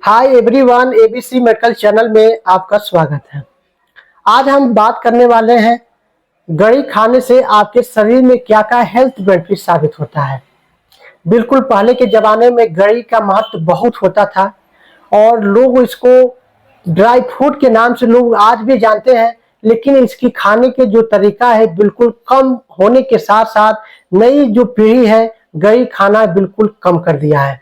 Hi everyone, ABC medical channel में आपका स्वागत है। आज हम बात करने वाले हैं गरी खाने से आपके शरीर में क्या क्या हेल्थ बेनिफिट साबित होता है। बिल्कुल पहले के ज़माने में गरी का महत्व बहुत होता था और लोग इसको ड्राई फ्रूट के नाम से लोग आज भी जानते हैं, लेकिन इसकी खाने के जो तरीका है बिल्कुल कम होने के साथ साथ नई जो पीढ़ी है गरी खाना बिल्कुल कम कर दिया है।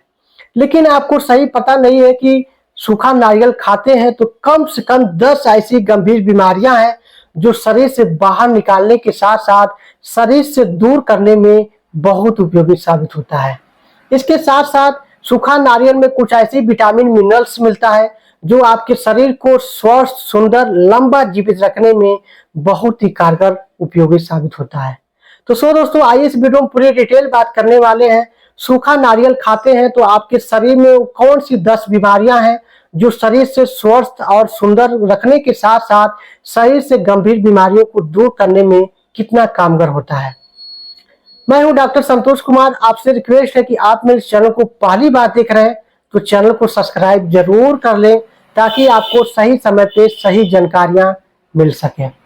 लेकिन आपको सही पता नहीं है कि सूखा नारियल खाते हैं तो कम से कम 10 ऐसी गंभीर बीमारियां हैं जो शरीर से बाहर निकालने के साथ साथ शरीर से दूर करने में बहुत उपयोगी साबित होता है। इसके साथ साथ सूखा नारियल में कुछ ऐसी विटामिन मिनरल्स मिलता है जो आपके शरीर को स्वस्थ, सुंदर, लंबा जीवित रखने में बहुत ही कारगर उपयोगी साबित होता है। तो दोस्तों, आइए इस वीडियो में पूरी डिटेल बात करने वाले हैं। सूखा नारियल खाते हैं तो आपके शरीर में कौन सी 10 बीमारियां हैं जो शरीर से स्वस्थ और सुंदर रखने के साथ साथ शरीर से गंभीर बीमारियों को दूर करने में कितना कामगार होता है। मैं हूं डॉक्टर संतोष कुमार। आपसे रिक्वेस्ट है कि आप मेरे चैनल को पहली बार देख रहे हैं तो चैनल को सब्सक्राइब जरूर कर लें ताकि आपको सही समय पे सही जानकारियां मिल सके।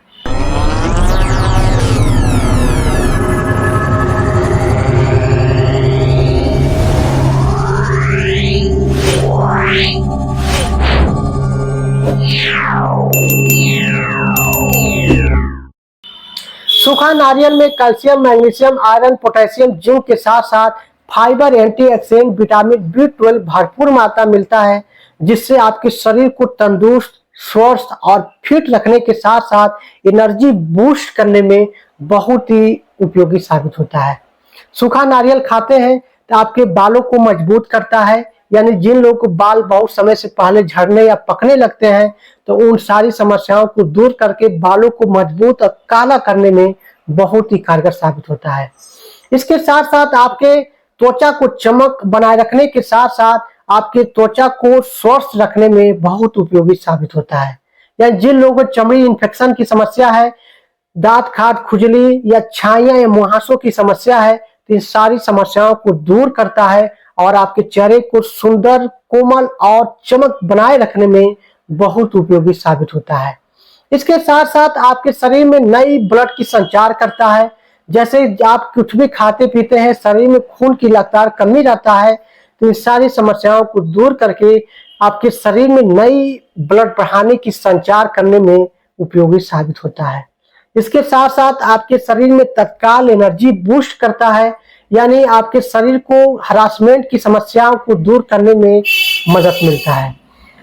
सूखा नारियल में calcium, magnesium, iron, potassium, zinc के साथ साथ फाइबर, एंटीऑक्सीडेंट, विटामिन B12 भरपूर मात्रा मिलता है जिससे आपके शरीर को तंदुरुस्त, स्वस्थ और फिट रखने के साथ साथ एनर्जी बूस्ट करने में बहुत ही उपयोगी साबित होता है। सूखा नारियल खाते हैं तो आपके बालों को मजबूत करता है, यानी जिन लोगों को बाल बहुत समय से पहले झड़ने या पकने लगते हैं तो उन सारी समस्याओं को दूर करके बालों को मजबूत और काला करने में बहुत ही कारगर साबित होता है। इसके साथ साथ आपके त्वचा को चमक बनाए रखने के साथ साथ आपके त्वचा को स्वस्थ रखने में बहुत उपयोगी साबित होता है। यानी जिन लोगों को चमड़ी इन्फेक्शन की समस्या है, दांत खाज, खुजली या छाइयां या मुहासों की समस्या है तो इन सारी समस्याओं को दूर करता है और आपके चेहरे को सुंदर, कोमल और चमक बनाए रखने में बहुत उपयोगी साबित होता है। इसके साथ साथ आपके शरीर में नई ब्लड की संचार करता है। जैसे आप कुछ भी खाते पीते हैं, शरीर में खून की लगातार कमी रहता है तो इन सारी समस्याओं को दूर करके आपके शरीर में नई ब्लड बढ़ाने की संचार करने में उपयोगी साबित होता है। इसके साथ साथ आपके शरीर में तत्काल एनर्जी बूस्ट करता है, यानी आपके शरीर को हरासमेंट की समस्याओं को दूर करने में मदद मिलता है।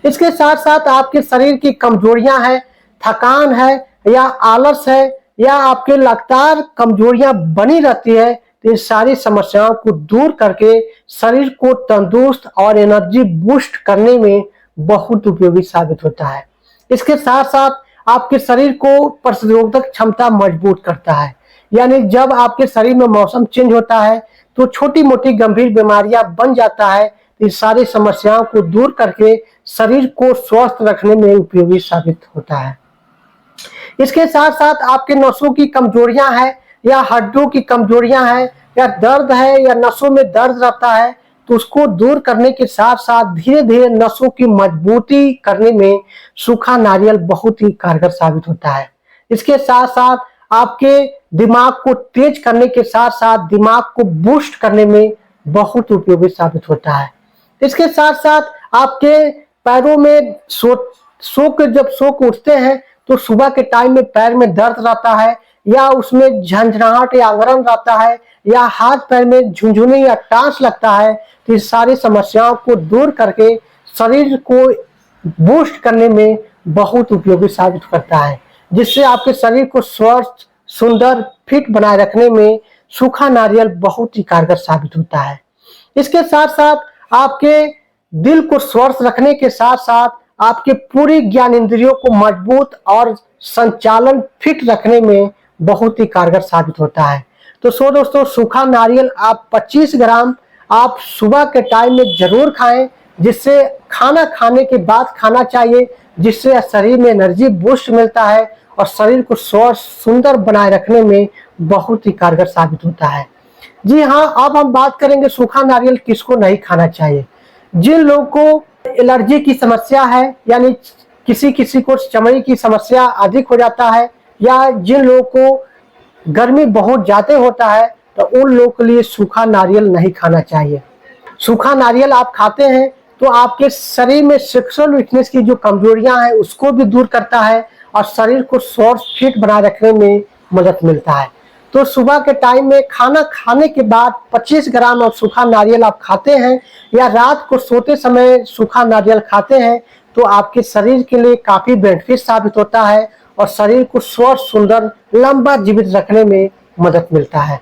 इसके साथ साथ आपके शरीर की कमजोरियां हैं, थकान है या आलस है या आपके लगातार कमजोरियां बनी रहती है तो इन सारी समस्याओं को दूर करके शरीर को तंदुरुस्त और एनर्जी बूस्ट करने में बहुत उपयोगी साबित होता है। इसके साथ साथ आपके शरीर को प्रतिरोधक क्षमता मजबूत करता है, यानी जब आपके शरीर में मौसम चेंज होता है तो छोटी मोटी गंभीर बीमारियां बन जाता है तो इस सारी समस्याओं को दूर करके शरीर को स्वस्थ रखने में उपयोगी साबित होता है। इसके साथ साथ आपके नसों की कमजोरियां हैं या हड्डियों की कमजोरियां हैं या दर्द है या नसों में दर्द रहता है तो उसको दूर करने के साथ साथ धीरे धीरे नसों की मजबूती करने में सूखा नारियल बहुत ही कारगर साबित होता है। इसके साथ साथ आपके दिमाग को तेज करने के साथ साथ दिमाग को बूस्ट करने में बहुत उपयोगी साबित होता है। इसके साथ साथ आपके पैरों में सो के उठते हैं तो सुबह के टाइम में पैर में दर्द रहता है या उसमें झंझनाहट या अंगरन रहता है या हाथ पैर में झुंझुनी या टांस लगता है तो इस सारी समस्याओं को दूर करके शरीर को बूस्ट करने में बहुत उपयोगी साबित करता है, जिससे आपके शरीर को स्वस्थ, सुंदर, फिट बनाए रखने में सूखा नारियल बहुत ही कारगर साबित होता है। इसके साथ साथ आपके दिल को स्वस्थ रखने के साथ साथ आपके पूरी ज्ञान इंद्रियों को मजबूत और संचालन फिट रखने में बहुत ही कारगर साबित होता है। तो दोस्तों, सूखा नारियल आप 25 ग्राम आप सुबह के टाइम में जरूर खाएं, जिससे खाना खाने के बाद खाना चाहिए, जिससे शरीर में एनर्जी बूस्ट मिलता है और शरीर को स्वस्थ, सुंदर बनाए रखने में बहुत ही कारगर साबित होता है। जी हाँ, अब हम बात करेंगे सूखा नारियल किसको नहीं खाना चाहिए। जिन लोगों को एलर्जी की समस्या है, यानी किसी किसी को चमड़ी की समस्या अधिक हो जाता है, या जिन लोगों को गर्मी बहुत ज़्यादा होता है तो उन लोगों के लिए सूखा नारियल नहीं खाना चाहिए। सूखा नारियल आप खाते हैं तो आपके शरीर में सेक्सुअल वीकनेस की जो कमजोरियां हैं उसको भी दूर करता है और शरीर को स्वस्थ फिट बनाए रखने में मदद मिलता है। तो सुबह के टाइम में खाना खाने के बाद 25 ग्राम और सूखा नारियल आप खाते हैं, या रात को सोते समय सूखा नारियल खाते हैं, तो आपके शरीर के लिए काफ़ी बेनिफिट साबित होता है और शरीर को स्वस्थ, सुंदर, लंबा जीवित रखने में मदद मिलता है।